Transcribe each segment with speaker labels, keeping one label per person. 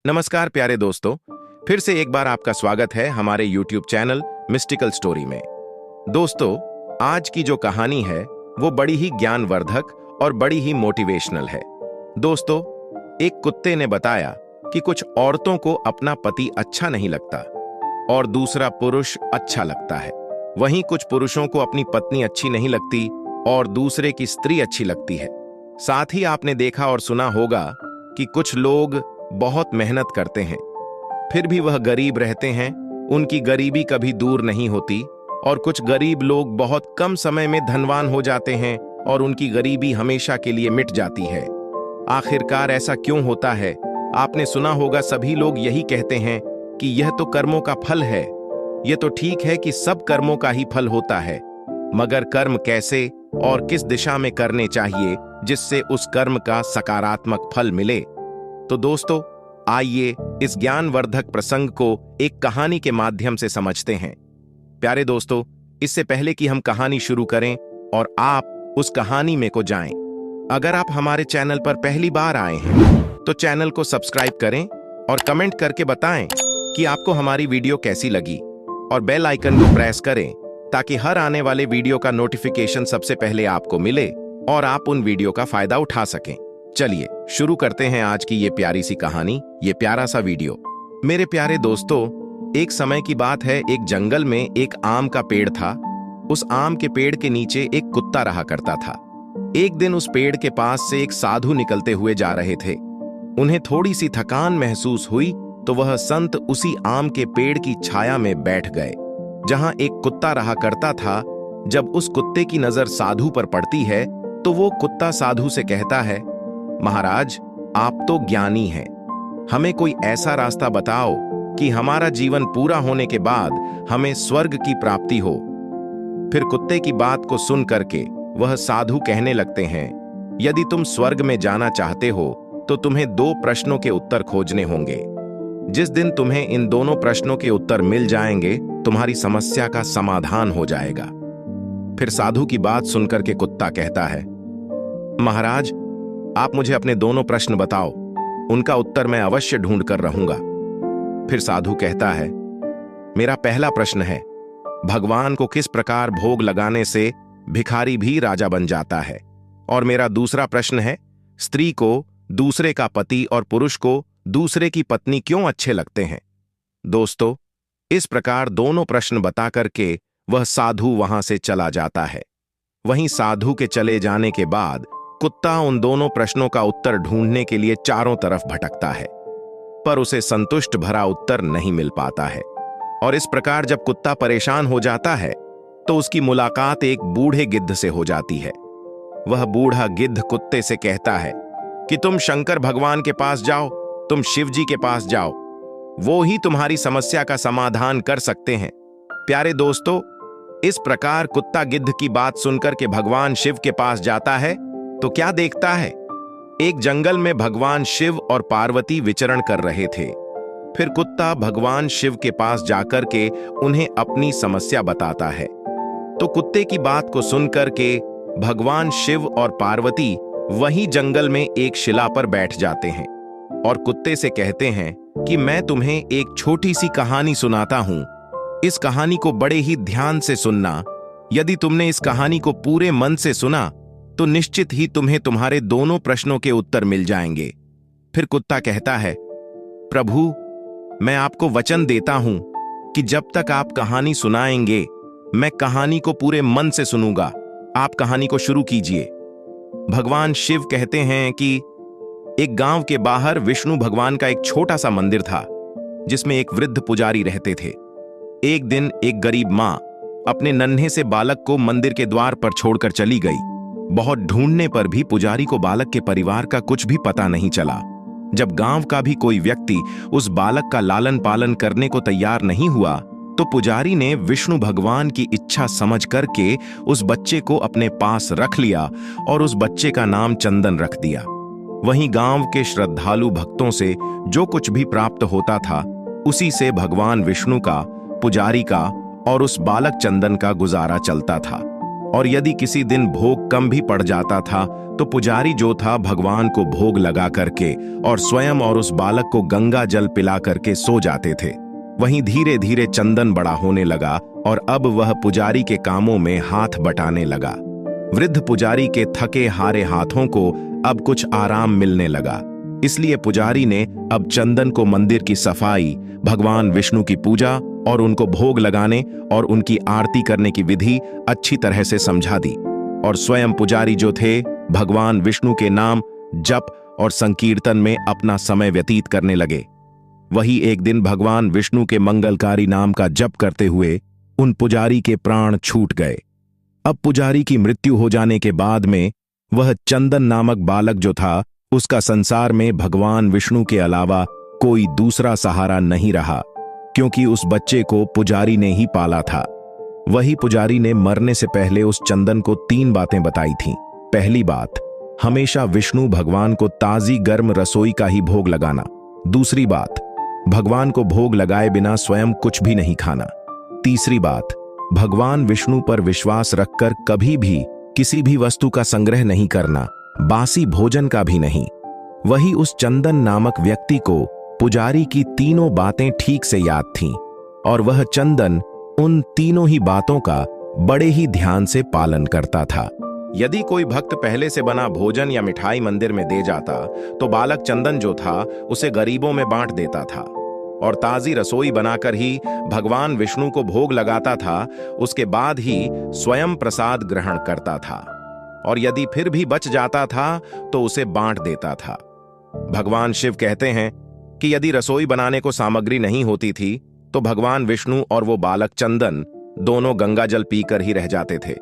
Speaker 1: नमस्कार प्यारे दोस्तों, फिर से एक बार आपका स्वागत है हमारे YouTube चैनल मिस्टिकल स्टोरी में। दोस्तों, आज की जो कहानी है वो बड़ी ही ज्ञानवर्धक और बड़ी ही मोटिवेशनल है। दोस्तों, एक कुत्ते ने बताया कि कुछ औरतों को अपना पति अच्छा नहीं लगता और दूसरा पुरुष अच्छा लगता है। वहीं कुछ पुरुषों को अपनी पत्नी अच्छी नहीं लगती और दूसरे की स्त्री अच्छी लगती है। साथ ही आपने देखा और सुना होगा कि कुछ लोग बहुत मेहनत करते हैं, फिर भी वह गरीब रहते हैं, उनकी गरीबी कभी दूर नहीं होती। और कुछ गरीब लोग बहुत कम समय में धनवान हो जाते हैं और उनकी गरीबी हमेशा के लिए मिट जाती है। आखिरकार ऐसा क्यों होता है? आपने सुना होगा, सभी लोग यही कहते हैं कि यह तो कर्मों का फल है। यह तो ठीक है कि सब कर्मों का ही फल होता है, मगर कर्म कैसे और किस दिशा में करने चाहिए जिससे उस कर्म का सकारात्मक फल मिले। तो दोस्तों, आइए इस ज्ञानवर्धक प्रसंग को एक कहानी के माध्यम से समझते हैं। प्यारे दोस्तों, इससे पहले कि हम कहानी शुरू करें और आप उस कहानी में को जाएं, अगर आप हमारे चैनल पर पहली बार आए हैं तो चैनल को सब्सक्राइब करें और कमेंट करके बताएं कि आपको हमारी वीडियो कैसी लगी, और बेल आइकन को प्रेस करें ताकि हर आने वाले वीडियो का नोटिफिकेशन सबसे पहले आपको मिले और आप उन वीडियो का फायदा उठा सकें। चलिए शुरू करते हैं आज की ये प्यारी सी कहानी, ये प्यारा सा वीडियो। मेरे प्यारे दोस्तों, एक समय की बात है, एक जंगल में एक आम का पेड़ था। उस आम के पेड़ के नीचे एक कुत्ता रहा करता था। एक दिन उस पेड़ के पास से एक साधु निकलते हुए जा रहे थे। उन्हें थोड़ी सी थकान महसूस हुई तो वह संत उसी आम के पेड़ की छाया में बैठ गए जहां एक कुत्ता रहा करता था। जब उस कुत्ते की नजर साधु पर पड़ती है तो वो कुत्ता साधु से कहता है, महाराज, आप तो ज्ञानी हैं, हमें कोई ऐसा रास्ता बताओ कि हमारा जीवन पूरा होने के बाद हमें स्वर्ग की प्राप्ति हो। फिर कुत्ते की बात को सुन करके वह साधु कहने लगते हैं, यदि तुम स्वर्ग में जाना चाहते हो तो तुम्हें 2 प्रश्नों के उत्तर खोजने होंगे। जिस दिन तुम्हें इन दोनों प्रश्नों के उत्तर मिल जाएंगे, तुम्हारी समस्या का समाधान हो जाएगा। फिर साधु की बात सुनकर के कुत्ता कहता है, महाराज, आप मुझे अपने दोनों प्रश्न बताओ, उनका उत्तर मैं अवश्य ढूंढ कर रहूंगा। फिर साधु कहता है, मेरा पहला प्रश्न है, भगवान को किस प्रकार भोग लगाने से भिखारी भी राजा बन जाता है? और मेरा दूसरा प्रश्न है, स्त्री को दूसरे का पति और पुरुष को दूसरे की पत्नी क्यों अच्छे लगते हैं? दोस्तों, इस प्रकार दोनों प्रश्न बता करके वह साधु वहां से चला जाता है। वहीं साधु के चले जाने के बाद कुत्ता उन दोनों प्रश्नों का उत्तर ढूंढने के लिए चारों तरफ भटकता है, पर उसे संतुष्ट भरा उत्तर नहीं मिल पाता है। और इस प्रकार जब कुत्ता परेशान हो जाता है तो उसकी मुलाकात एक बूढ़े गिद्ध से हो जाती है। वह बूढ़ा गिद्ध कुत्ते से कहता है कि तुम शंकर भगवान के पास जाओ, तुम शिव जी के पास जाओ, वो ही तुम्हारी समस्या का समाधान कर सकते हैं। प्यारे दोस्तों, इस प्रकार कुत्ता गिद्ध की बात सुनकर के भगवान शिव के पास जाता है तो क्या देखता है, एक जंगल में भगवान शिव और पार्वती विचरण कर रहे थे। फिर कुत्ता भगवान शिव के पास जाकर के उन्हें अपनी समस्या बताता है। तो कुत्ते की बात को सुनकर के भगवान शिव और पार्वती वहीं जंगल में एक शिला पर बैठ जाते हैं और कुत्ते से कहते हैं कि मैं तुम्हें एक छोटी सी कहानी सुनाता हूं। इस कहानी को बड़े ही ध्यान से सुनना। यदि तुमने इस कहानी को पूरे मन से सुना तो निश्चित ही तुम्हें तुम्हारे दोनों प्रश्नों के उत्तर मिल जाएंगे। फिर कुत्ता कहता है, प्रभु, मैं आपको वचन देता हूं कि जब तक आप कहानी सुनाएंगे मैं कहानी को पूरे मन से सुनूंगा। आप कहानी को शुरू कीजिए। भगवान शिव कहते हैं कि एक गांव के बाहर विष्णु भगवान का एक छोटा सा मंदिर था जिसमें एक वृद्ध पुजारी रहते थे। एक दिन एक गरीब मां अपने नन्हे से बालक को मंदिर के द्वार पर छोड़कर चली गई। बहुत ढूंढने पर भी पुजारी को बालक के परिवार का कुछ भी पता नहीं चला। जब गांव का भी कोई व्यक्ति उस बालक का लालन पालन करने को तैयार नहीं हुआ तो पुजारी ने विष्णु भगवान की इच्छा समझ करके उस बच्चे को अपने पास रख लिया और उस बच्चे का नाम चंदन रख दिया। वहीं गांव के श्रद्धालु भक्तों से जो कुछ भी प्राप्त होता था उसी से भगवान विष्णु का, पुजारी का और उस बालक चंदन का गुजारा चलता था। और यदि किसी दिन भोग कम भी पड़ जाता था तो पुजारी जो था भगवान को भोग लगा करके और स्वयं और उस बालक को गंगा जल पिला करके सो जाते थे। वहीं धीरे धीरे चंदन बड़ा होने लगा और अब वह पुजारी के कामों में हाथ बटाने लगा। वृद्ध पुजारी के थके हारे हाथों को अब कुछ आराम मिलने लगा। इसलिए पुजारी ने अब चंदन को मंदिर की सफाई, भगवान विष्णु की पूजा और उनको भोग लगाने और उनकी आरती करने की विधि अच्छी तरह से समझा दी। और स्वयं पुजारी जो थे भगवान विष्णु के नाम जप और संकीर्तन में अपना समय व्यतीत करने लगे। वही एक दिन भगवान विष्णु के मंगलकारी नाम का जप करते हुए उन पुजारी के प्राण छूट गए। अब पुजारी की मृत्यु हो जाने के बाद में वह चंदन नामक बालक जो था उसका संसार में भगवान विष्णु के अलावा कोई दूसरा सहारा नहीं रहा, क्योंकि उस बच्चे को पुजारी ने ही पाला था। वही पुजारी ने मरने से पहले उस चंदन को 3 बातें बताई थीं। पहली बात, हमेशा विष्णु भगवान को ताजी गर्म रसोई का ही भोग लगाना। दूसरी बात, भगवान को भोग लगाए बिना स्वयं कुछ भी नहीं खाना। तीसरी बात, भगवान विष्णु पर विश्वास रखकर कभी भी किसी भी वस्तु का संग्रह नहीं करना, बासी भोजन का भी नहीं। वही उस चंदन नामक व्यक्ति को पुजारी की तीनों बातें ठीक से याद थीं और वह चंदन उन तीनों ही बातों का बड़े ही ध्यान से पालन करता था। यदि कोई भक्त पहले से बना भोजन या मिठाई मंदिर में दे जाता तो बालक चंदन जो था उसे गरीबों में बांट देता था और ताजी रसोई बनाकर ही भगवान विष्णु को भोग लगाता था। उसके बाद ही स्वयं प्रसाद ग्रहण करता था और यदि फिर भी बच जाता था तो उसे बांट देता था। भगवान शिव कहते हैं कि यदि रसोई बनाने को सामग्री नहीं होती थी तो भगवान विष्णु और वो बालक चंदन दोनों गंगा जल पीकर ही रह जाते थे।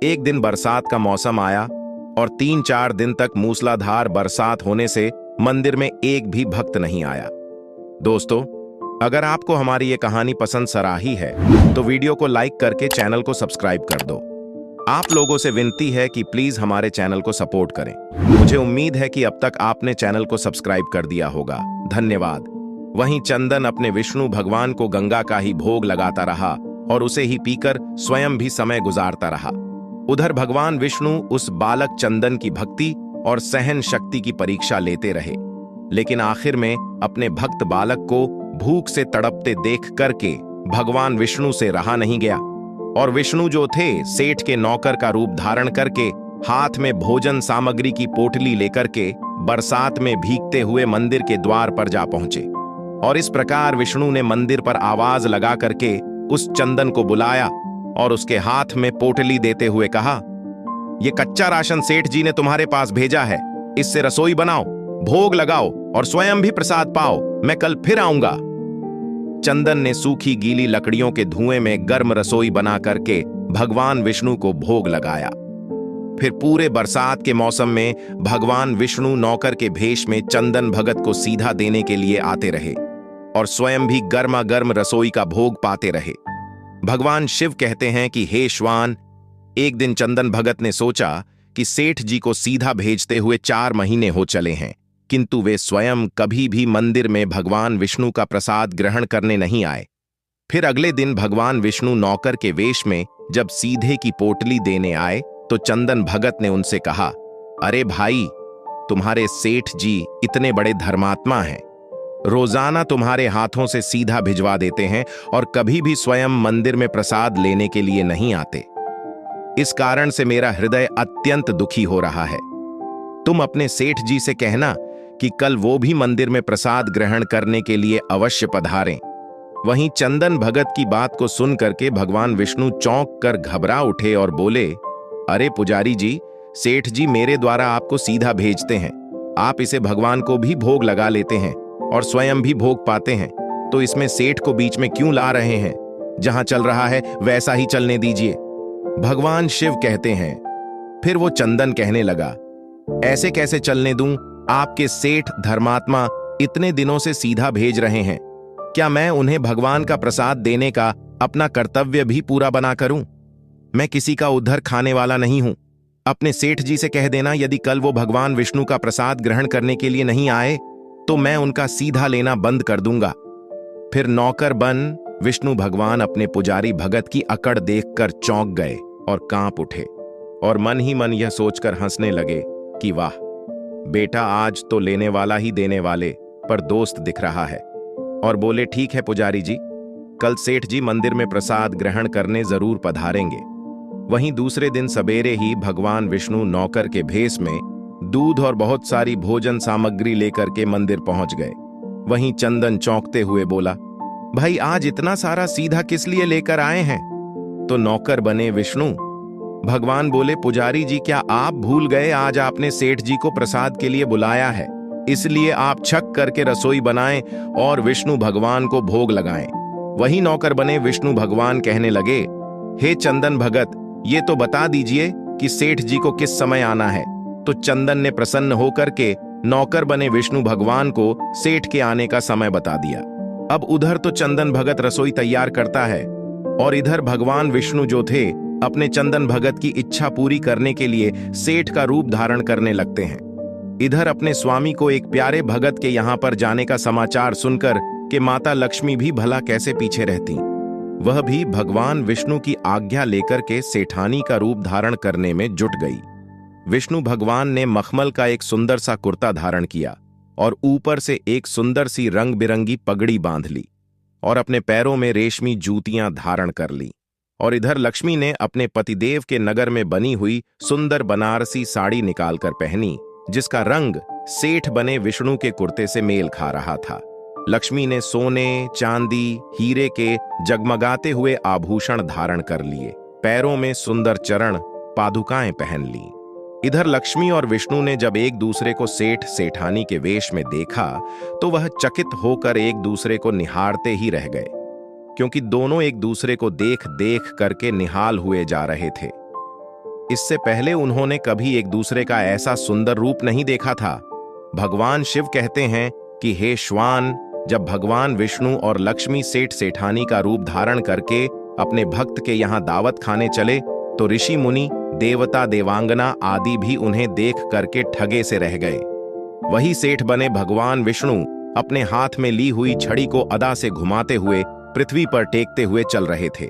Speaker 1: एक दिन बरसात का मौसम आया और 3-4 दिन तक मूसलाधार बरसात होने से मंदिर में एक भी भक्त नहीं आया। दोस्तों, अगर आपको हमारी ये कहानी पसंद सराही है तो वीडियो को लाइक करके चैनल को सब्सक्राइब कर दो। आप लोगों से विनती है कि प्लीज हमारे चैनल को सपोर्ट करें। मुझे उम्मीद है कि अब तक आपने चैनल को सब्सक्राइब कर दिया होगा। धन्यवाद। वहीं चंदन अपने विष्णु भगवान को गंगा का ही भोग लगाता रहा और उसे ही पीकर स्वयं भी समय गुजारता रहा। उधर भगवान विष्णु उस बालक चंदन की भक्ति और सहन शक्ति की परीक्षा लेते रहे, लेकिन आखिर में अपने भक्त बालक को भूख से तड़पते देख करके भगवान विष्णु से रहा नहीं गया और विष्णु जो थे सेठ के नौकर का रूप धारण करके हाथ में भोजन सामग्री की पोटली लेकर के बरसात में भीगते हुए मंदिर के द्वार पर जा पहुंचे। और इस प्रकार विष्णु ने मंदिर पर आवाज लगा करके उस चंदन को बुलाया और उसके हाथ में पोटली देते हुए कहा, ये कच्चा राशन सेठ जी ने तुम्हारे पास भेजा है, इससे रसोई बनाओ, भोग लगाओ और स्वयं भी प्रसाद पाओ। मैं कल फिर आऊंगा। चंदन ने सूखी गीली लकड़ियों के धुएं में गर्म रसोई बना करके भगवान विष्णु को भोग लगाया। फिर पूरे बरसात के मौसम में भगवान विष्णु नौकर के भेष में चंदन भगत को सीधा देने के लिए आते रहे और स्वयं भी गर्मा गर्म रसोई का भोग पाते रहे। भगवान शिव कहते हैं कि हे श्वान, एक दिन चंदन भगत ने सोचा कि सेठ जी को सीधा भेजते हुए 4 महीने हो चले हैं, किंतु वे स्वयं कभी भी मंदिर में भगवान विष्णु का प्रसाद ग्रहण करने नहीं आए। फिर अगले दिन भगवान विष्णु नौकर के वेश में जब सीधे की पोटली देने आए तो चंदन भगत ने उनसे कहा, अरे भाई, तुम्हारे सेठ जी इतने बड़े धर्मात्मा हैं, रोजाना तुम्हारे हाथों से सीधा भिजवा देते हैं और कभी भी स्वयं मंदिर में प्रसाद लेने के लिए नहीं आते। इस कारण से मेरा हृदय अत्यंत दुखी हो रहा है। तुम अपने सेठ जी से कहना कि कल वो भी मंदिर में प्रसाद ग्रहण करने के लिए अवश्य पधारें। वहीं चंदन भगत की बात को सुन करके भगवान विष्णु चौंक कर घबरा उठे और बोले, अरे पुजारी जी, सेठ जी मेरे द्वारा आपको सीधा भेजते हैं, आप इसे भगवान को भी भोग लगा लेते हैं और स्वयं भी भोग पाते हैं, तो इसमें सेठ को बीच में क्यों ला रहे हैं? जहां चल रहा है वैसा ही चलने दीजिए। भगवान शिव कहते हैं। फिर वो चंदन कहने लगा, ऐसे कैसे चलने दूं? आपके सेठ धर्मात्मा इतने दिनों से सीधा भेज रहे हैं, क्या मैं उन्हें भगवान का प्रसाद देने का अपना कर्तव्य भी पूरा बना करूं? मैं किसी का उद्धार खाने वाला नहीं हूं। अपने सेठ जी से कह देना, यदि कल वो भगवान विष्णु का प्रसाद ग्रहण करने के लिए नहीं आए तो मैं उनका सीधा लेना बंद कर दूंगा। फिर नौकर बन विष्णु भगवान अपने पुजारी भगत की अकड़ देखकर चौंक गए और कांप उठे और मन ही मन यह सोचकर हंसने लगे कि वाह बेटा, आज तो लेने वाला ही देने वाले पर दोस्त दिख रहा है। और बोले, ठीक है पुजारी जी, कल सेठ जी मंदिर में प्रसाद ग्रहण करने जरूर पधारेंगे। वहीं दूसरे दिन सवेरे ही भगवान विष्णु नौकर के भेष में दूध और बहुत सारी भोजन सामग्री लेकर के मंदिर पहुंच गए। वहीं चंदन चौंकते हुए बोला, भाई आज इतना सारा सीधा किस लिए लेकर आए हैं? तो नौकर बने विष्णु। भगवान बोले, पुजारी जी क्या आप भूल गए आज आपने सेठ जी को प्रसाद के लिए बुलाया है, इसलिए आप छक करके रसोई बनाएं और विष्णु भगवान को भोग लगाएं। वही नौकर बने विष्णु भगवान कहने लगे, हे चंदन भगत, ये तो बता दीजिए कि सेठ जी को किस समय आना है। तो चंदन ने प्रसन्न होकर के नौकर बने विष्णु भगवान को सेठ के आने का समय बता दिया। अब उधर तो चंदन भगत रसोई तैयार करता है और इधर भगवान विष्णु जो थे अपने चंदन भगत की इच्छा पूरी करने के लिए सेठ का रूप धारण करने लगते हैं। इधर अपने स्वामी को एक प्यारे भगत के यहां पर जाने का समाचार सुनकर कि माता लक्ष्मी भी भला कैसे पीछे रहती, वह भी भगवान विष्णु की आज्ञा लेकर के सेठानी का रूप धारण करने में जुट गई। विष्णु भगवान ने मखमल का एक सुंदर सा कुर्ता धारण किया और ऊपर से एक सुंदर सी रंग बिरंगी पगड़ी बांध ली और अपने पैरों में रेशमी जूतियां धारण कर ली। और इधर लक्ष्मी ने अपने पतिदेव के नगर में बनी हुई सुंदर बनारसी साड़ी निकालकर पहनी, जिसका रंग सेठ बने विष्णु के कुर्ते से मेल खा रहा था। लक्ष्मी ने सोने, चांदी, हीरे के जगमगाते हुए आभूषण धारण कर लिए, पैरों में सुंदर चरण पादुकाएं पहन ली। इधर लक्ष्मी और विष्णु ने जब एक दूसरे को सेठ सेठानी के वेश में देखा तो वह चकित होकर एक दूसरे को निहारते ही रह गए, क्योंकि दोनों एक दूसरे को देख देख करके निहाल हुए जा रहे थे। इससे पहले उन्होंने कभी एक दूसरे का ऐसा सुंदर रूप नहीं देखा था। भगवान शिव कहते हैं कि हे श्वान, जब भगवान विष्णु और लक्ष्मी सेठ सेठानी का रूप धारण करके अपने भक्त के यहां दावत खाने चले तो ऋषि मुनि, देवता, देवांगना आदि भी उन्हें देख करके ठगे से रह गए। वही सेठ बने भगवान विष्णु अपने हाथ में ली हुई छड़ी को अदा से घुमाते हुए पृथ्वी पर टेकते हुए चल रहे थे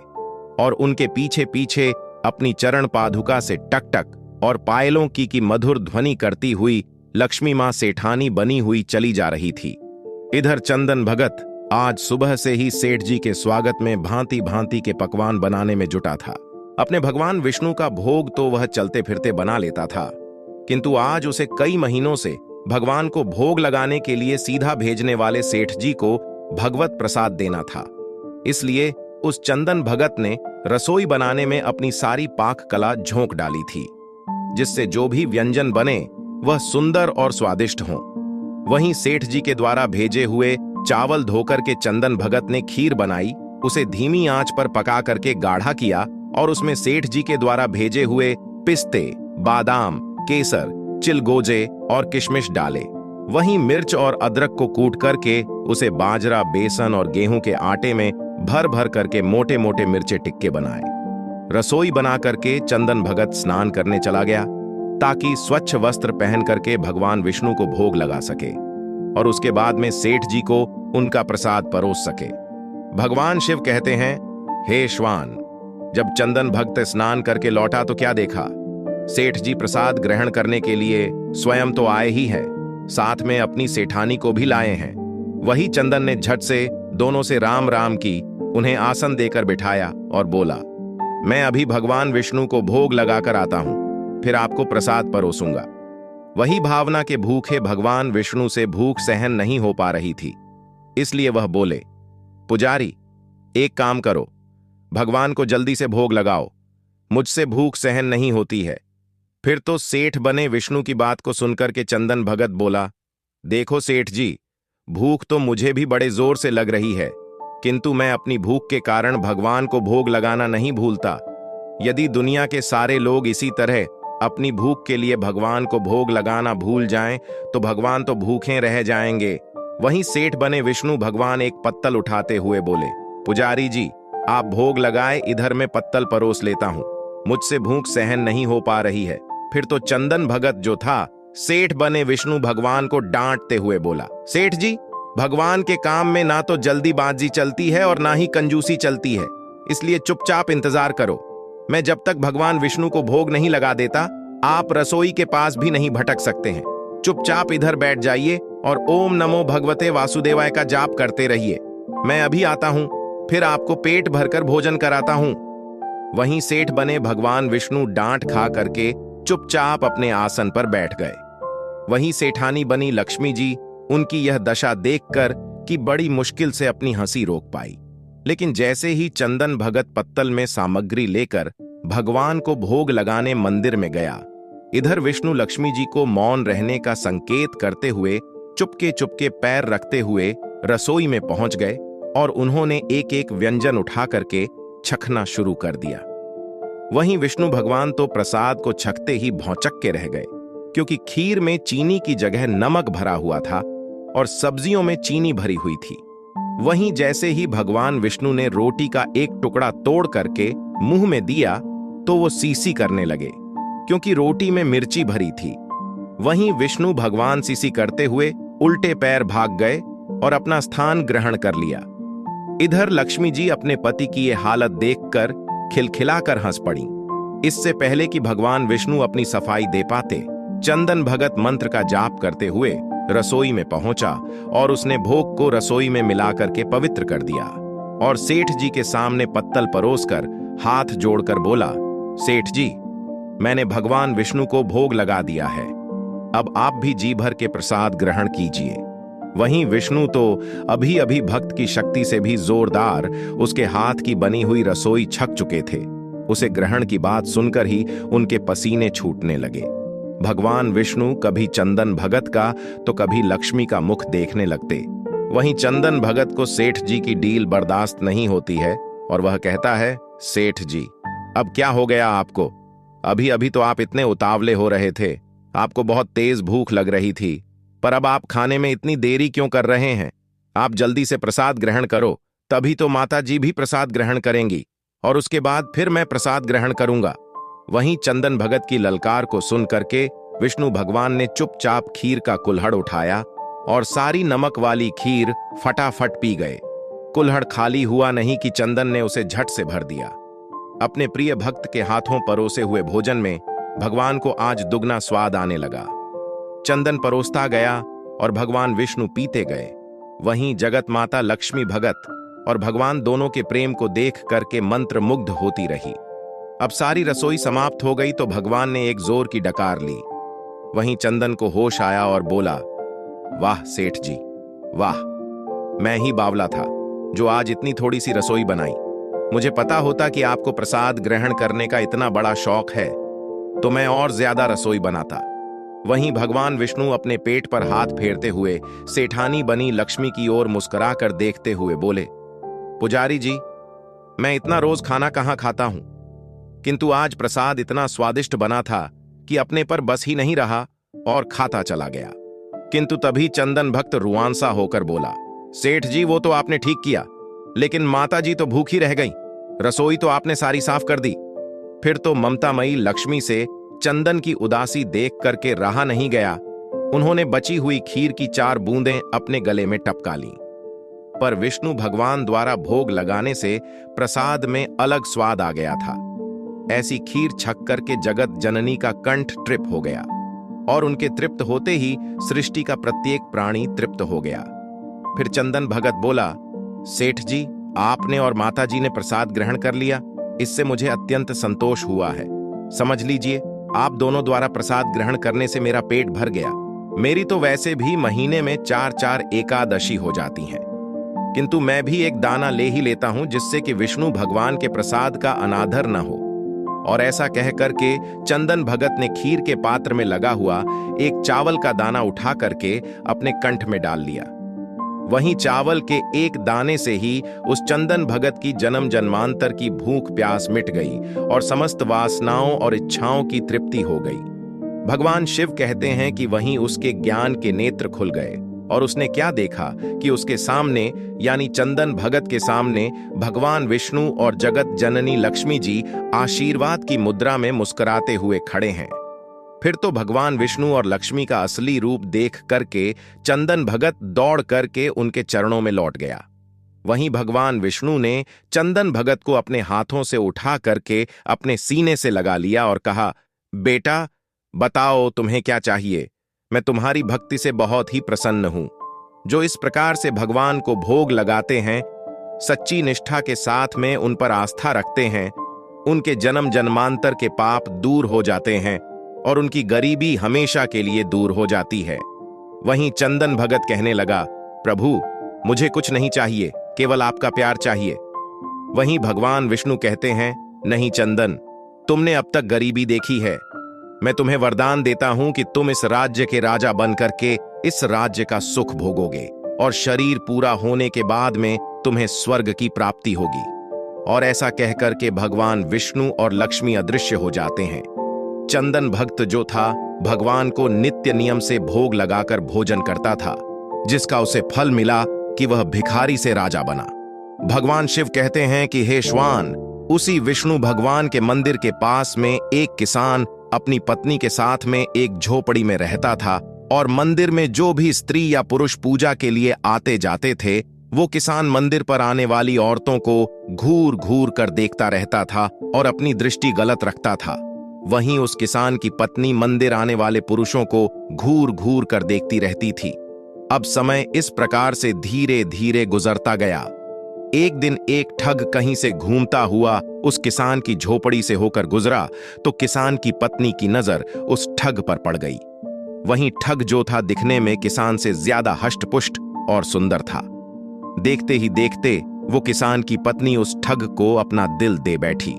Speaker 1: और उनके पीछे पीछे अपनी चरण पादुका से टक टक और पायलों की मधुर ध्वनि करती हुई लक्ष्मी मां सेठानी बनी हुई चली जा रही थी। इधर चंदन भगत आज सुबह से ही सेठ जी के स्वागत में भांति भांति के पकवान बनाने में जुटा था। अपने भगवान विष्णु का भोग तो वह चलते फिरते बना लेता था, किंतु आज उसे कई महीनों से भगवान को भोग लगाने के लिए सीधा भेजने वाले सेठ जी को भगवत प्रसाद देना था। इसलिए उस चंदन भगत ने रसोई बनाने में अपनी सारी पाक कला झोंक डाली थी, जिससे जो भी व्यंजन बने वह सुंदर और स्वादिष्ट हों। वहीं सेठ जी के द्वारा भेजे हुए चावल धोकर के चंदन भगत ने खीर बनाई, उसे धीमी आंच पर पका करके गाढ़ा किया और उसमें सेठ जी के द्वारा भेजे हुए पिस्ते, बादाम, केसर, चिलगोजे और किशमिश डाले। वहीं मिर्च और अदरक को कूट करके उसे बाजरा, बेसन और गेहूं के आटे में भर भर करके मोटे मोटे मिर्चे टिक्के बनाए। रसोई बना करके चंदन भगत स्नान करने चला गया ताकि स्वच्छ वस्त्र पहन करके भगवान विष्णु को भोग लगा सके और उसके बाद में सेठ जी को उनका प्रसाद परोस सके। भगवान शिव कहते हैं, हे श्वान, जब चंदन भक्त स्नान करके लौटा तो क्या देखा? सेठ जी प्रसाद ग्रहण करने के लिए स्वयं तो आए ही हैं, साथ में अपनी सेठानी को भी लाए हैं। वही चंदन ने झट से दोनों से राम राम की, उन्हें आसन देकर बिठाया और बोला, मैं अभी भगवान विष्णु को भोग लगाकर आता हूं, फिर आपको प्रसाद परोसूंगा। वही भावना के भूखे भगवान विष्णु से भूख सहन नहीं हो पा रही थी, इसलिए वह बोले, पुजारी एक काम करो, भगवान को जल्दी से भोग लगाओ, मुझसे भूख सहन नहीं होती है। फिर तो सेठ बने विष्णु की बात को सुनकर के चंदन भगत बोला, देखो सेठ जी, भूख तो मुझे भी बड़े जोर से लग रही है, किंतु मैं अपनी भूख के कारण भगवान को भोग लगाना नहीं भूलता। यदि दुनिया के सारे लोग इसी तरह अपनी भूख के लिए भगवान को भोग लगाना भूल जाएं तो भगवान तो भूखे रह जाएंगे। वहीं सेठ बने विष्णु भगवान एक पत्तल उठाते हुए बोले, पुजारी जी आप भोग लगाए, इधर मैं पत्तल परोस लेता हूं, मुझसे भूख सहन नहीं हो पा रही है। फिर तो चंदन भगत जो था सेठ बने विष्णु भगवान को डांटते हुए बोला, सेठ जी, भगवान के काम में ना तो जल्दीबाजी चलती है और ना ही कंजूसी चलती है, इसलिए चुपचाप इंतजार करो। मैं जब तक भगवान विष्णु को भोग नहीं लगा देता, आप रसोई के पास भी नहीं भटक सकते हैं। चुपचाप इधर बैठ जाइए और ओम नमो भगवते वासुदेवाय का जाप करते रहिए। मैं अभी आता हूं, फिर आपको पेट भरकर भोजन कराता हूं। वहीं सेठ बने भगवान विष्णु डांट खा करके चुपचाप अपने आसन पर बैठ गए। वहीं सेठानी बनी लक्ष्मी जी उनकी यह दशा देखकर कि बड़ी मुश्किल से अपनी हंसी रोक पाई। लेकिन जैसे ही चंदन भगत पत्तल में सामग्री लेकर भगवान को भोग लगाने मंदिर में गया, इधर विष्णु लक्ष्मी जी को मौन रहने का संकेत करते हुए चुपके चुपके पैर रखते हुए रसोई में पहुंच गए और उन्होंने एक एक व्यंजन उठा करके छकना शुरू कर दिया। वहीं विष्णु भगवान तो प्रसाद को छकते ही भौचक्के के रह गए, क्योंकि खीर में चीनी की जगह नमक भरा हुआ था और सब्जियों में चीनी भरी हुई थी। वहीं जैसे ही भगवान विष्णु ने रोटी का एक टुकड़ा तोड़ करके मुंह में दिया तो वो सीसी करने लगे, क्योंकि रोटी में मिर्ची भरी थी। वहीं विष्णु भगवान सीसी करते हुए उल्टे पैर भाग गए और अपना स्थान ग्रहण कर लिया। इधर लक्ष्मी जी अपने पति की ये हालत देखकर खिलखिलाकर हंस पड़ी। इससे पहले कि भगवान विष्णु अपनी सफाई दे पाते, चंदन भगत मंत्र का जाप करते हुए रसोई में पहुंचा और उसने भोग को रसोई में मिलाकर के पवित्र कर दिया और सेठ जी के सामने पत्तल परोसकर हाथ जोड़कर बोला, सेठ जी, मैंने भगवान विष्णु को भोग लगा दिया है, अब आप भी जी भर के प्रसाद ग्रहण कीजिए। वहीं विष्णु तो अभी अभी भक्त की शक्ति से भी जोरदार उसके हाथ की बनी हुई रसोई छक चुके थे। उसे ग्रहण की बात सुनकर ही उनके पसीने छूटने लगे। भगवान विष्णु कभी चंदन भगत का तो कभी लक्ष्मी का मुख देखने लगते। वहीं चंदन भगत को सेठ जी की डील बर्दाश्त नहीं होती है और वह कहता है, सेठ जी, अब क्या हो गया आपको? अभी अभी तो आप इतने उतावले हो रहे थे, आपको बहुत तेज भूख लग रही थी, पर अब आप खाने में इतनी देरी क्यों कर रहे हैं? आप जल्दी से प्रसाद ग्रहण करो, तभी तो माता जी भी प्रसाद ग्रहण करेंगी और उसके बाद फिर मैं प्रसाद ग्रहण करूंगा। वहीं चंदन भगत की ललकार को सुन करके विष्णु भगवान ने चुपचाप खीर का कुल्हड़ उठाया और सारी नमक वाली खीर फटाफट पी गए। कुल्हड़ खाली हुआ नहीं कि चंदन ने उसे झट से भर दिया। अपने प्रिय भक्त के हाथों परोसे हुए भोजन में भगवान को आज दुगना स्वाद आने लगा। चंदन परोसता गया और भगवान विष्णु पीते गए। वहीं जगत माता लक्ष्मी भगत और भगवान दोनों के प्रेम को देख करके मंत्र मुग्ध होती रही। अब सारी रसोई समाप्त हो गई तो भगवान ने एक जोर की डकार ली। वहीं चंदन को होश आया और बोला, वाह सेठ जी, वाह, मैं ही बावला था जो आज इतनी थोड़ी सी रसोई बनाई। मुझे पता होता कि आपको प्रसाद ग्रहण करने का इतना बड़ा शौक है तो मैं और ज्यादा रसोई बनाता। वहीं भगवान विष्णु अपने पेट पर हाथ फेरते हुए सेठानी बनी लक्ष्मी की ओर मुस्कुराकर देखते हुए बोले, पुजारी जी, मैं इतना रोज खाना कहाँ खाता हूं, किंतु आज प्रसाद इतना स्वादिष्ट बना था कि अपने पर बस ही नहीं रहा और खाता चला गया। किंतु तभी चंदन भक्त रुआंसा होकर बोला, सेठ जी, वो तो आपने ठीक किया, लेकिन माता जी तो भूखी रह गई, रसोई तो आपने सारी साफ कर दी। फिर तो ममतामयी लक्ष्मी से चंदन की उदासी देख करके रहा नहीं गया। उन्होंने बची हुई खीर की 4 बूंदें अपने गले में टपका ली। पर विष्णु भगवान द्वारा भोग लगाने से प्रसाद में अलग स्वाद आ गया था। ऐसी खीर छक करके जगत जननी का कंठ तृप्त हो गया और उनके तृप्त होते ही सृष्टि का प्रत्येक प्राणी तृप्त हो गया। फिर चंदन भगत बोला, सेठ जी, आपने और माता जी ने प्रसाद ग्रहण कर लिया, इससे मुझे अत्यंत संतोष हुआ है। समझ लीजिए, आप दोनों द्वारा प्रसाद ग्रहण करने से मेरा पेट भर गया। मेरी तो वैसे भी महीने में 4-4 एकादशी हो जाती हैं, किंतु मैं भी एक दाना ले ही लेता हूं जिससे कि विष्णु भगवान के प्रसाद का अनादर न हो। और ऐसा कह करके चंदन भगत ने खीर के पात्र में लगा हुआ एक चावल का दाना उठा करके अपने कंठ में डाल लिया। वहीं चावल के एक दाने से ही उस चंदन भगत की जन्म जन्मांतर की भूख प्यास मिट गई और समस्त वासनाओं और इच्छाओं की तृप्ति हो गई। भगवान शिव कहते हैं कि वहीं उसके ज्ञान के नेत्र खुल गए और उसने क्या देखा कि उसके सामने यानी चंदन भगत के सामने भगवान विष्णु और जगत जननी लक्ष्मी जी आशीर्वाद की मुद्रा में मुस्कुराते हुए खड़े हैं। फिर तो भगवान विष्णु और लक्ष्मी का असली रूप देख करके चंदन भगत दौड़ करके उनके चरणों में लौट गया। वहीं भगवान विष्णु ने चंदन भगत को अपने हाथों से उठा करके अपने सीने से लगा लिया और कहा, बेटा बताओ तुम्हें क्या चाहिए। मैं तुम्हारी भक्ति से बहुत ही प्रसन्न हूं। जो इस प्रकार से भगवान को भोग लगाते हैं, सच्ची निष्ठा के साथ में उन पर आस्था रखते हैं, उनके जन्म जन्मांतर के पाप दूर हो जाते हैं और उनकी गरीबी हमेशा के लिए दूर हो जाती है। वहीं चंदन भगत कहने लगा, प्रभु मुझे कुछ नहीं चाहिए, केवल आपका प्यार चाहिए। वहीं भगवान विष्णु कहते हैं, नहीं चंदन, तुमने अब तक गरीबी देखी है। मैं तुम्हें वरदान देता हूं कि तुम इस राज्य के राजा बनकर के इस राज्य का सुख भोगोगे और शरीर पूरा होने के बाद में तुम्हें स्वर्ग की प्राप्ति होगी। और ऐसा कहकर के भगवान विष्णु और लक्ष्मी अदृश्य हो जाते हैं। चंदन भक्त जो था, भगवान को नित्य नियम से भोग लगाकर भोजन करता था, जिसका उसे फल मिला कि वह भिखारी से राजा बना। भगवान शिव कहते हैं कि हे श्वान, उसी विष्णु भगवान के मंदिर के पास में एक किसान अपनी पत्नी के साथ में एक झोपड़ी में रहता था और मंदिर में जो भी स्त्री या पुरुष पूजा के लिए आते जाते थे, वो किसान मंदिर पर आने वाली औरतों को घूर घूर कर देखता रहता था और अपनी दृष्टि गलत रखता था। वहीं उस किसान की पत्नी मंदिर आने वाले पुरुषों को घूर घूर कर देखती रहती थी। अब समय इस प्रकार से धीरे धीरे गुजरता गया। एक दिन एक ठग कहीं से घूमता हुआ उस किसान की झोपड़ी से होकर गुजरा तो किसान की पत्नी की नजर उस ठग पर पड़ गई। वहीं ठग जो था, दिखने में किसान से ज्यादा हष्टपुष्ट और सुंदर था। देखते ही देखते वो किसान की पत्नी उस ठग को अपना दिल दे बैठी।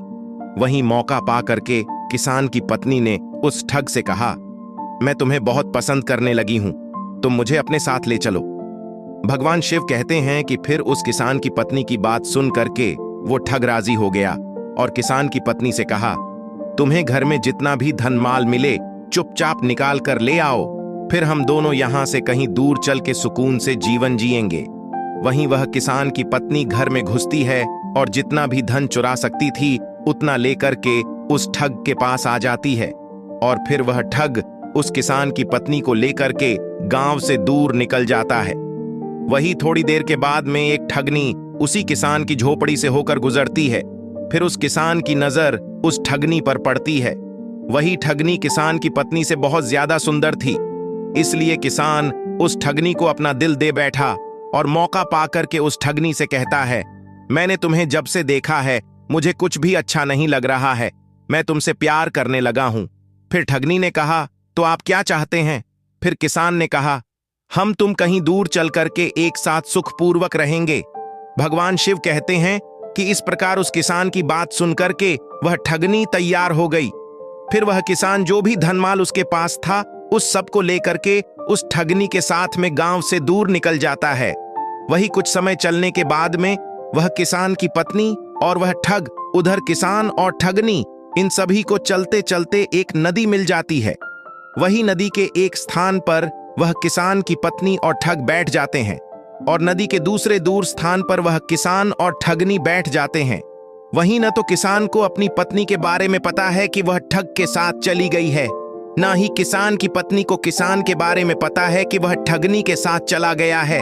Speaker 1: वहीं मौका पा करके किसान की पत्नी ने उस ठग से कहा, मैं तुम्हें बहुत पसंद करने लगी हूं, तुम मुझे अपने साथ ले चलो। भगवान शिव कहते हैं कि फिर उस किसान की पत्नी की बात सुन करके वो ठग राजी हो गया और किसान की पत्नी से कहा, तुम्हें घर में जितना भी धन माल मिले चुपचाप निकाल कर ले आओ, फिर हम दोनों यहां से कहीं दूर चल के सुकून से जीवन जिएंगे। वहीं वह किसान की पत्नी घर में घुसती है और जितना भी धन चुरा सकती थी उतना लेकर के उस ठग के पास आ जाती है और फिर वह ठग उस किसान की पत्नी को लेकर के गांव से दूर निकल जाता है। वही थोड़ी देर के बाद में एक ठगनी उसी किसान की झोपड़ी से होकर गुजरती है। फिर उस किसान की नजर उस ठगनी पर पड़ती है। वही ठगनी किसान की पत्नी से बहुत ज्यादा सुंदर थी, इसलिए किसान उस ठगनी को अपना दिल दे बैठा और मौका पाकर के उस ठगनी से कहता है, मैंने तुम्हें जब से देखा है मुझे कुछ भी अच्छा नहीं लग रहा है, मैं तुमसे प्यार करने लगा हूं। फिर ठगनी ने कहा, तो आप क्या चाहते हैं? फिर किसान ने कहा, हम तुम कहीं दूर चल करके एक साथ सुखपूर्वक रहेंगे। भगवान शिव कहते हैं कि इस प्रकार उस किसान की बात सुनकर के वह ठगनी तैयार हो गई। फिर वह किसान जो भी धनमाल उसके पास था उस सब को लेकर के उस ठगनी के साथ में गांव से दूर निकल जाता है। वही कुछ समय चलने के बाद में वह किसान की पत्नी और वह ठग, उधर किसान और ठगनी, इन सभी को चलते चलते एक नदी मिल जाती है। वही नदी के एक स्थान पर वह किसान की पत्नी और ठग बैठ जाते हैं और नदी के दूसरे दूर स्थान पर वह किसान और ठगनी बैठ जाते हैं। वहीं न तो किसान को अपनी पत्नी के बारे में पता है कि वह ठग के साथ चली गई है, ना ही किसान की पत्नी को किसान के बारे में पता है कि वह ठगनी के साथ चला गया है।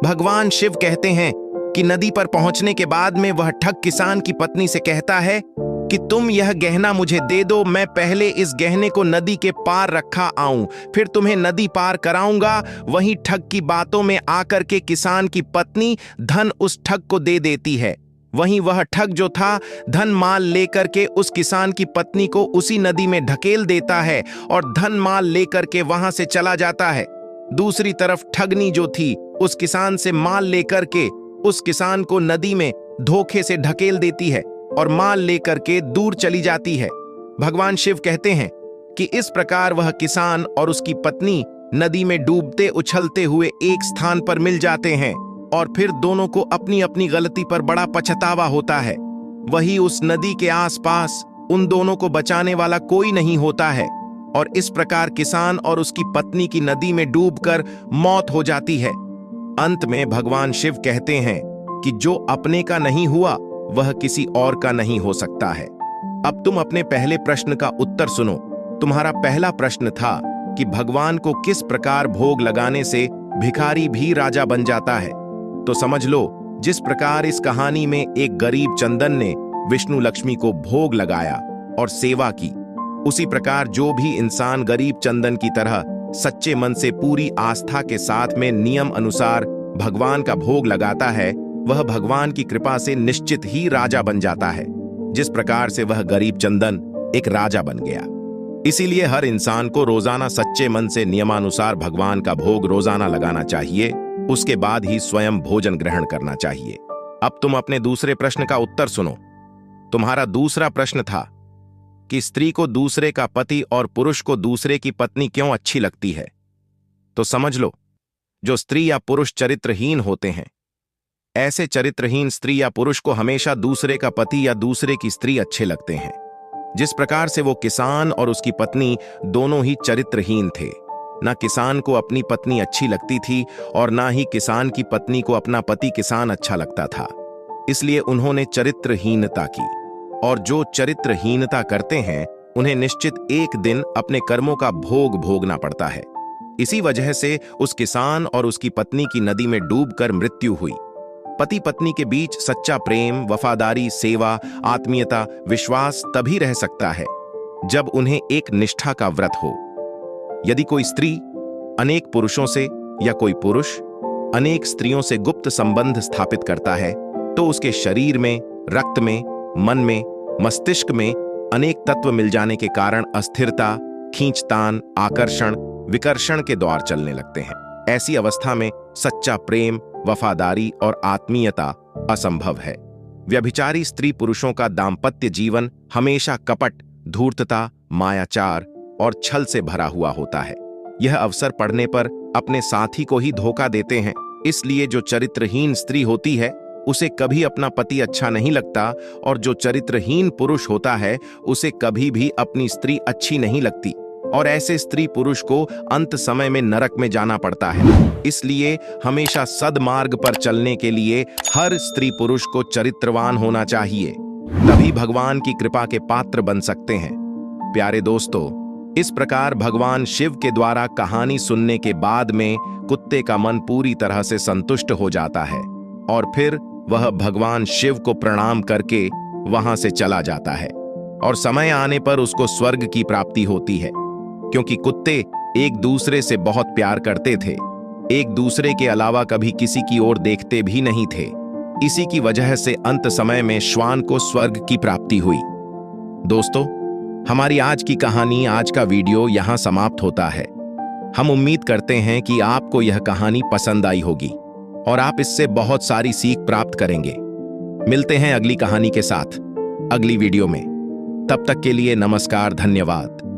Speaker 1: भगवान शिव कहते हैं कि नदी पर पहुंचने के बाद में वह ठग किसान की पत्नी से कहता है कि तुम यह गहना मुझे दे दो, मैं पहले इस गहने को नदी के पार रखा आऊं, फिर तुम्हें नदी पार कराऊंगा। वहीं ठग की बातों में आकर के किसान की पत्नी धन उस ठग को दे देती है। वहीं वह ठग जो था धन माल लेकर के उस किसान की पत्नी को उसी नदी में ढकेल देता है और धन माल लेकर के वहां से चला जाता है। दूसरी तरफ ठगनी जो थी उस किसान से माल लेकर के उस किसान को नदी में धोखे से ढकेल देती है और माल लेकर के दूर चली जाती है। भगवान शिव कहते हैं कि इस प्रकार वह किसान और उसकी पत्नी नदी में डूबते उछलते हुए एक स्थान पर मिल जाते हैं और फिर दोनों को अपनी अपनी गलती पर बड़ा पछतावा होता है। वही उस नदी के आसपास उन दोनों को बचाने वाला कोई नहीं होता है और इस प्रकार किसान और उसकी पत्नी की नदी में डूबकर मौत हो जाती है। अंत में भगवान शिव कहते हैं कि जो अपने का नहीं हुआ वह किसी और का नहीं हो सकता है। अब तुम अपने पहले प्रश्न का उत्तर सुनो। तुम्हारा पहला प्रश्न था कि भगवान को किस प्रकार भोग लगाने से भिखारी भी राजा बन जाता है। तो समझ लो जिस प्रकार इस कहानी में एक गरीब चंदन ने विष्णु लक्ष्मी को भोग लगाया और सेवा की, उसी प्रकार जो भी इंसान गरीब चंदन की तरह सच्चे मन से पूरी आस्था के साथ में नियम अनुसार भगवान का भोग लगाता है, वह भगवान की कृपा से निश्चित ही राजा बन जाता है, जिस प्रकार से वह गरीब चंदन एक राजा बन गया। इसीलिए हर इंसान को रोजाना सच्चे मन से नियमानुसार भगवान का भोग रोजाना लगाना चाहिए, उसके बाद ही स्वयं भोजन ग्रहण करना चाहिए। अब तुम अपने दूसरे प्रश्न का उत्तर सुनो। तुम्हारा दूसरा प्रश्न था कि स्त्री को दूसरे का पति और पुरुष को दूसरे की पत्नी क्यों अच्छी लगती है। तो समझ लो, जो स्त्री या पुरुष चरित्रहीन होते हैं, ऐसे चरित्रहीन स्त्री या पुरुष को हमेशा दूसरे का पति या दूसरे की स्त्री अच्छे लगते हैं। जिस प्रकार से वो किसान और उसकी पत्नी दोनों ही चरित्रहीन थे, ना किसान को अपनी पत्नी अच्छी लगती थी और ना ही किसान की पत्नी को अपना पति किसान अच्छा लगता था। इसलिए उन्होंने चरित्रहीनता की, और जो चरित्रहीनता करते हैं उन्हें निश्चित एक दिन अपने कर्मों का भोग भोगना पड़ता है। इसी वजह से उस किसान और उसकी पत्नी की नदी में डूबकर मृत्यु हुई। पति पत्नी के बीच सच्चा प्रेम, वफादारी, सेवा, आत्मीयता, विश्वास तभी रह सकता है जब उन्हें एक निष्ठा का व्रत हो। यदि कोई स्त्री अनेक पुरुषों से या कोई पुरुष अनेक स्त्रियों से गुप्त संबंध स्थापित करता है, तो उसके शरीर में, रक्त में, मन में, मस्तिष्क में अनेक तत्व मिल जाने के कारण अस्थिरता, खींचतान, आकर्षण, विकर्षण के द्वार चलने लगते हैं। ऐसी अवस्था में सच्चा प्रेम, वफादारी और आत्मीयता असंभव है। व्यभिचारी स्त्री पुरुषों का दाम्पत्य जीवन हमेशा कपट, धूर्तता, मायाचार और छल से भरा हुआ होता है। यह अवसर पड़ने पर अपने साथी को ही धोखा देते हैं। इसलिए जो चरित्रहीन स्त्री होती है उसे कभी अपना पति अच्छा नहीं लगता, और जो चरित्रहीन पुरुष होता है उसे कभी भी अपनी स्त्री अच्छी नहीं लगती, और ऐसे स्त्री पुरुष को अंत समय में नरक में जाना पड़ता है। इसलिए हमेशा सद्मार्ग पर चलने के लिए हर स्त्री पुरुष को चरित्रवान होना चाहिए, तभी भगवान की कृपा के पात्र बन सकते हैं। प्यारे दोस्तों, इस प्रकार भगवान शिव के द्वारा कहानी सुनने के बाद में कुत्ते का मन पूरी तरह से संतुष्ट हो जाता है, और फिर वह भगवान शिव को प्रणाम करके वहां से चला जाता है, और समय आने पर उसको स्वर्ग की प्राप्ति होती है, क्योंकि कुत्ते एक दूसरे से बहुत प्यार करते थे, एक दूसरे के अलावा कभी किसी की ओर देखते भी नहीं थे। इसी की वजह से अंत समय में श्वान को स्वर्ग की प्राप्ति हुई। दोस्तों, हमारी आज की कहानी, आज का वीडियो यहां समाप्त होता है। हम उम्मीद करते हैं कि आपको यह कहानी पसंद आई होगी और आप इससे बहुत सारी सीख प्राप्त करेंगे। मिलते हैं अगली कहानी के साथ अगली वीडियो में। तब तक के लिए नमस्कार, धन्यवाद।